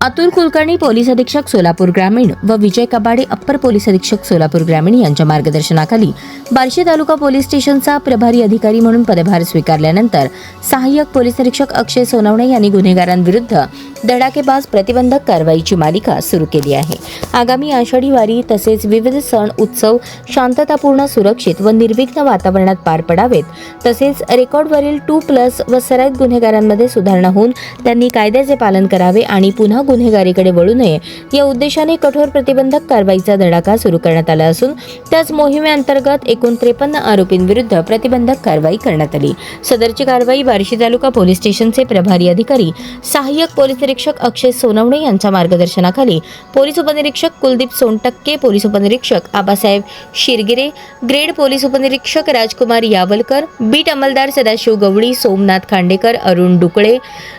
Atul Kulkarni police अधीक्षक सोलापूर ग्रामीण व विजय कबाडे अप्पर पोलीस अधीक्षक सोलापूर ग्रामीण यांच्या मार्गदर्शनाखाली बार्शी तालुका पोलीस स्टेशनचा प्रभारी अधिकारी म्हणून पदभार स्वीकारल्यानंतर सहाय्यक पोलीस निरीक्षक अक्षय सोनवणे यांनी गुन्हेगारांविरुद्ध धडाकेबाज प्रतिबंधक कारवाईची मालिका सुरू केली आहे। आगामी आषाढी वारी तसेच विविध सण उत्सव शांततापूर्ण, सुरक्षित व निर्विघ्न वातावरणात पार पडावेत, तसेच रेकॉर्डवरील 2+ व सराईत गुन्हेगारांमध्ये सुधारणा होऊन त्यांनी कायद्याचे पालन करावे आणि पुन्हा गुन्हेगारीकडे वळू नये या उद्देशाने कठोर प्रतिबंधक कारवाईचा धडाका सुरू करण्यात आला असून त्याच मोहिमेअंतर्गत एकूण 53 आरोपींविरुद्ध प्रतिबंधक कारवाई करण्यात आली। सदरची कारवाई बार्शी तालुका पोलीस स्टेशनचे प्रभारी अधिकारी सहाय्यक पोलीस निरीक्षक अक्षय सोनवणे यांच्या मार्गदर्शनाखाली पोलीस उपनिरीक्षक कुलदीप सोनटक्के, पोलीस उपनिरीक्षक आबासाहेब शिरगिरे, ग्रेड पोलीस उपनिरीक्षक राजकुमार यावलकर, बीट अंमलदार सदाशिव गवळी, सोमनाथ खांडेकर, अरुण डुकळे,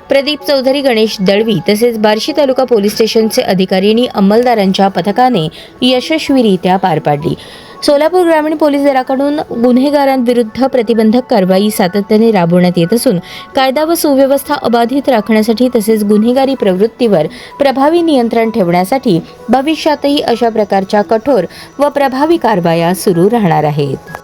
प्रदीप चौधरी, गणेश दळवी तसेच बार्शी तालुका पोलीस स्टेशनचे अधिकारी आणि अंमलदारांच्या पथकाने यशस्वीरित्या पार पाडली। सोलापूर ग्रामीण पोलीस दलाकडून गुन्हेगारांविरुद्ध प्रतिबंधक कारवाई सातत्याने राबवण्यात येत असून कायदा व सुव्यवस्था अबाधित राखण्यासाठी तसेच गुन्हेगारी प्रवृत्तीवर प्रभावी नियंत्रण ठेवण्यासाठी भविष्यातही अशा प्रकारच्या कठोर व प्रभावी कारवाया सुरू राहणार आहेत।